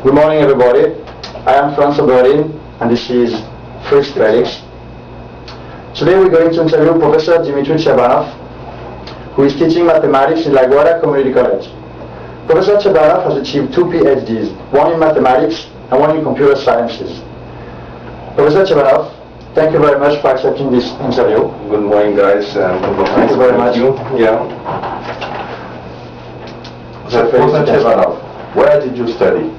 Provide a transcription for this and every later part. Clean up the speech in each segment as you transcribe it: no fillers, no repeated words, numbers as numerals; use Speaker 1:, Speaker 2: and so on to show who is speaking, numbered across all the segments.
Speaker 1: Good morning, everybody. I am Prof and this is Free Studies. Today we're going to interview Professor Chebanov, who is teaching mathematics in LaGuardia Community College. Professor Chebanov has achieved 2 PhDs, one in mathematics and one in computer sciences. Professor Chebanov, thank you very much for accepting this interview.
Speaker 2: Good morning, guys.
Speaker 1: Thank you very much.
Speaker 2: Yeah.
Speaker 1: So,
Speaker 2: Professor Chebanov, where did you study?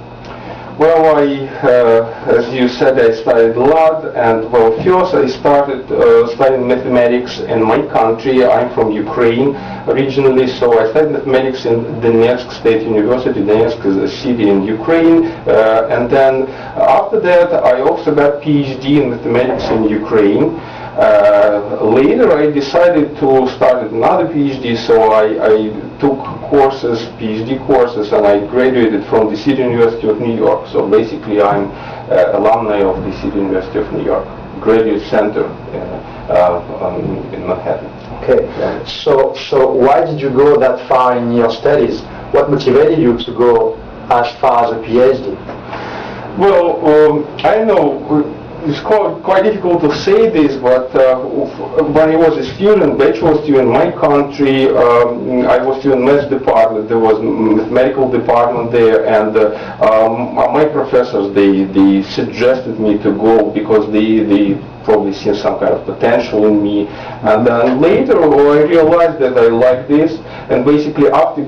Speaker 2: Well, as you said, I studied a lot, and well, first I started studying mathematics in my country. I'm from Ukraine originally, so I studied mathematics in Donetsk State University. Donetsk is a city in Ukraine, and then after that I also got PhD in mathematics in Ukraine. Later I decided to start another PhD, so I took courses, PhD courses, and I graduated from the City University of New York. So basically I'm alumni of the City University of New York, Graduate Center in Manhattan.
Speaker 1: Okay, so why did you go that far in your studies? What motivated you to go as far as a PhD?
Speaker 2: Well, I know it's quite difficult to say this, but when I was a student, bachelor student in my country, I was still in math department. There was mathematical department there, and my professors they suggested me to go because they probably see some kind of potential in me. And then later I realized that I like this, and basically after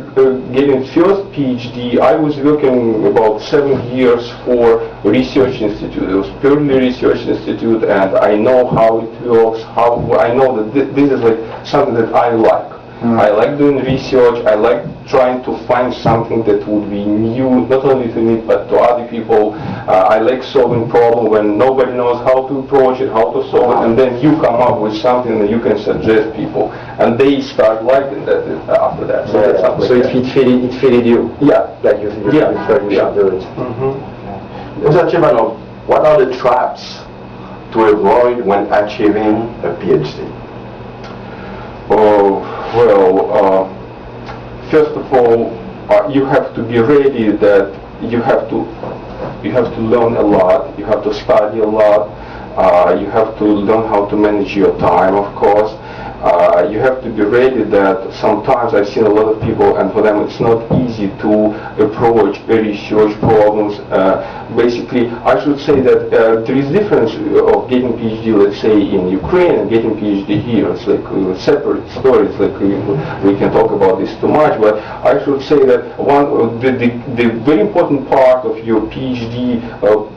Speaker 2: getting first PhD, I was working about 7 years for a research institute. It was purely research institute, and I know how it works, I know that this is like something that I like. I like doing research. I like trying to find something that would be new, not only to me but to other people. I like solving problems when nobody knows how to approach it, how to solve it, and then you come up with something that you can suggest people, and they start liking that after that. So,
Speaker 1: it fitted you.
Speaker 2: Yeah,
Speaker 1: like you should do it.
Speaker 3: Mr. Chebanov, what are the traps to avoid when achieving a PhD?
Speaker 2: Oh, well, first of all, you have to be ready that you have to learn a lot, you have to study a lot, you have to learn how to manage your time, of course. You have to be ready that sometimes I've seen a lot of people, and for them it's not easy to approach research problems. Basically, I should say that there is difference of getting PhD, let's say, in Ukraine and getting PhD here. It's like separate stories. Like we can talk about this too much, but I should say that the very important part of your PhD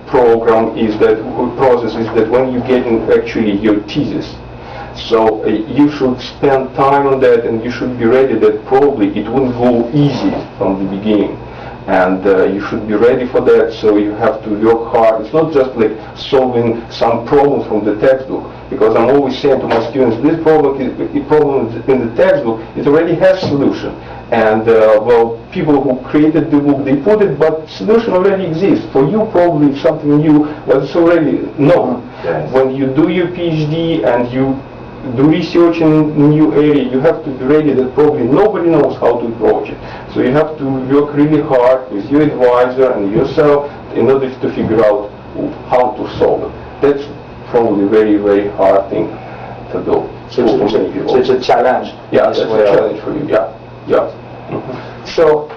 Speaker 2: program is that process is that when you get in actually your thesis. So you should spend time on that, and you should be ready that probably it wouldn't go easy from the beginning. And you should be ready for that, so you have to work hard. It's not just like solving some problems from the textbook, because I'm always saying to my students, this problem in the textbook, it already has solution. And well, people who created the book, they put it, but solution already exists. For you, probably it's something new, but it's already known.
Speaker 3: Yes.
Speaker 2: When you do your PhD and you do research in a new area, you have to be ready that probably nobody knows how to approach it. So you have to work really hard with your advisor and yourself in order to figure out how to solve it. That's probably a very, very hard thing to do.
Speaker 1: So it's a challenge.
Speaker 2: Yeah, that's a challenge for you. Yeah, yeah.
Speaker 1: So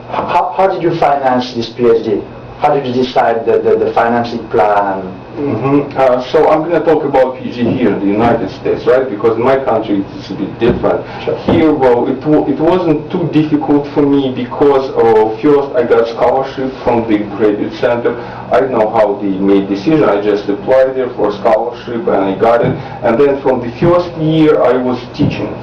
Speaker 1: how did you finance this PhD? How did you decide the financing plan?
Speaker 2: So I'm going to talk about PhD here in the United States, right? Because in my country it's a bit different. Here, well, it wasn't too difficult for me because first I got scholarship from the Graduate Center. I don't know how they made decision. I just applied there for scholarship and I got it. And then from the first year I was teaching.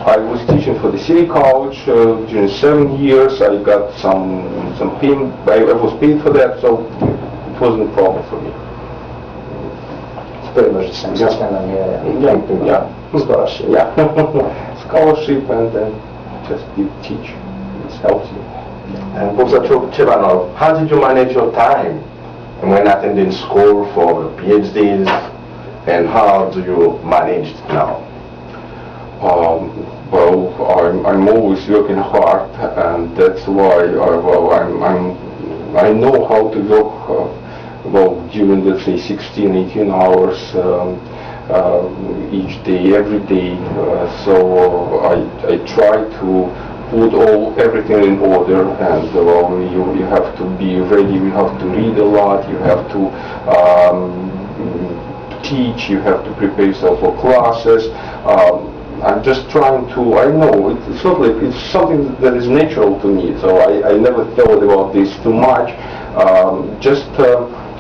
Speaker 2: I was teaching for the City College during 7 years. I got some payment. I was paid for that, so it wasn't a problem for me.
Speaker 1: It's pretty much the same.
Speaker 2: Yeah.
Speaker 1: Scholarship.
Speaker 2: Yeah. Scholarship, and then just you teach. It helps you.
Speaker 3: And Professor Chebanov, how did you manage your time when attending school for PhDs, and how do you manage it now?
Speaker 2: Well, I'm always working hard, and that's why I'm I know how to work well during, let's say, 16, 18 hours each day, every day. So I try to put everything in order, and you have to be ready. You have to read a lot. You have to teach. You have to prepare yourself for classes. I'm just trying to. I know it's not like it's something that is natural to me. So I never thought about this too much.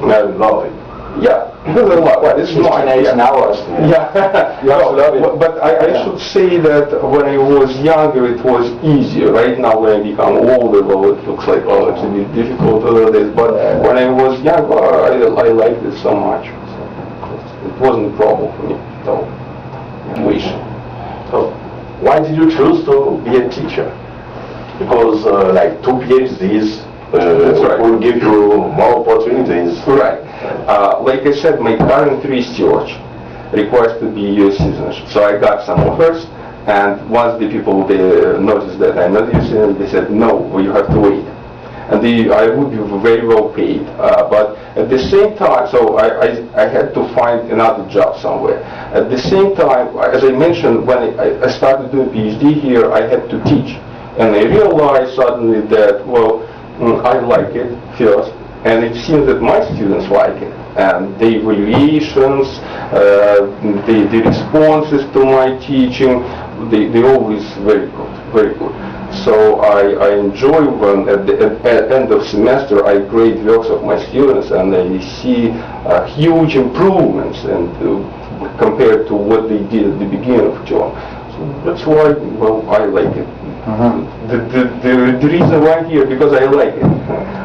Speaker 3: I love it.
Speaker 2: Yeah, because I love it. It's not
Speaker 1: 18 hours.
Speaker 2: Yeah,
Speaker 1: You have to love it.
Speaker 2: but I should say that when I was younger, it was easier. Right now, when I become older, well, it looks like, oh, it's a bit difficult to do this. But when I was younger, I liked it so much. It wasn't a problem for me. So, wish.
Speaker 3: So, why did you choose to be a teacher? Because like 2 PhDs
Speaker 2: That's right.
Speaker 3: will give you more opportunities.
Speaker 2: Right. Like I said, my current research requires to be U.S. citizenship. So I got some offers, and once the people they noticed that I'm not U.S. citizen, they said, no, you have to wait. And I would be very well paid, but at the same time, so I had to find another job somewhere. At the same time, as I mentioned, when I started doing PhD here, I had to teach. And I realized suddenly that, well, I like it first, and it seems that my students like it. And the evaluations, the responses to my teaching, they always very good, very good. So I enjoy when at the end of semester I grade works of my students, and I see huge improvements and compared to what they did at the beginning of term. So that's why, well, I like it. The reason why I'm here, because I like it.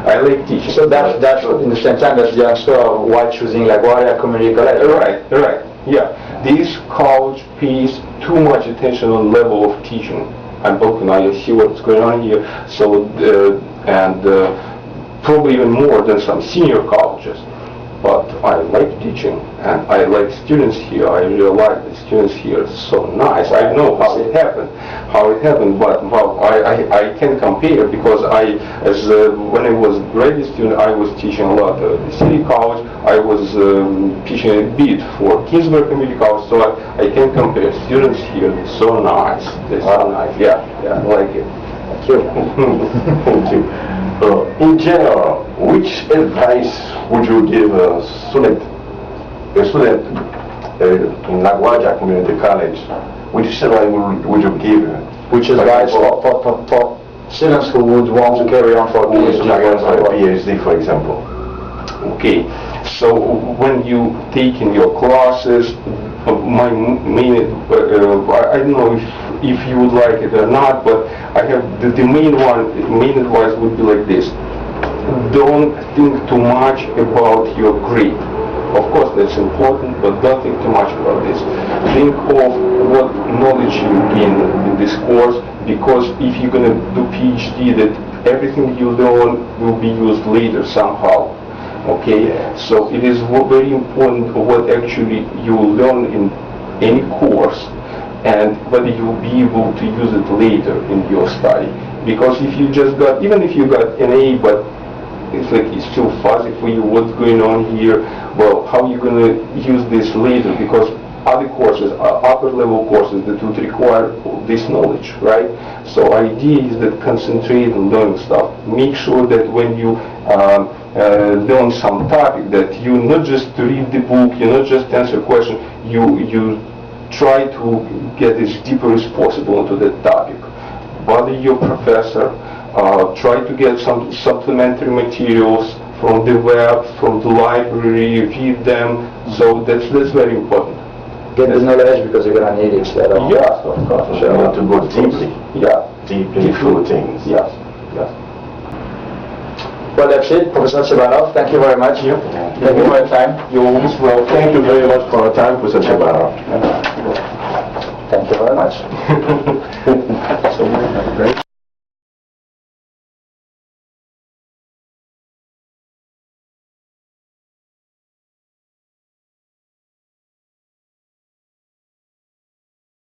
Speaker 2: I like teaching.
Speaker 1: So that's in the same time that's the answer of why choosing LaGuardia Community College.
Speaker 2: Right, yeah. This college pays too much attention on level of teaching. I'm open, I see what's going on here. So, probably even more than some senior colleges. But I like teaching, and I like students here. I realize the students here are so nice. I know how it happened, but well, I can compare because when I was a graduate student, I was teaching a lot at the city college. I was teaching a bit for Kingsburg Community College, so I can compare. Students here, they're so nice. They're so nice. Yeah, I like it.
Speaker 1: Thank you.
Speaker 3: Thank you. In general, which advice would you give a student in LaGuardia Community College? Which advice would you give?
Speaker 1: Which advice for students who would want to carry on for a
Speaker 3: PhD, for example?
Speaker 2: Okay, so when you take in your classes, my main, I don't know if you would like it or not, but I have the main advice would be like this. Don't think too much about your grade. Of course that's important, but don't think too much about this. Think of what knowledge you gain in this course, because if you're going to do PhD, that everything you learn will be used later somehow. Okay, so it is very important what actually you learn in any course, and whether you'll be able to use it later in your study. Because if you just got, even if you got an A, but it's like it's still fuzzy for you what's going on here, well, how are you going to use this later? Because other courses, upper level courses that would require this knowledge, right? So idea is that concentrate on learning stuff. Make sure that when you learn some topic, that you not just read the book, you not just answer question, you try to get as deeper as possible into that topic. Bother your professor, try to get some supplementary materials from the web, from the library, read them. So that's very important.
Speaker 1: Get the knowledge because you're going to need it later on.
Speaker 2: Yes, of course.
Speaker 3: You need to go deeply.
Speaker 2: Yeah.
Speaker 3: Deeply through things.
Speaker 2: Yes. Yes.
Speaker 1: Well, that's it. Professor Chebanov, thank you very much. Thank you for your time.
Speaker 3: You're most welcome. Thank you very much for your time, Professor Chebanov.
Speaker 1: Thank you very much.
Speaker 2: So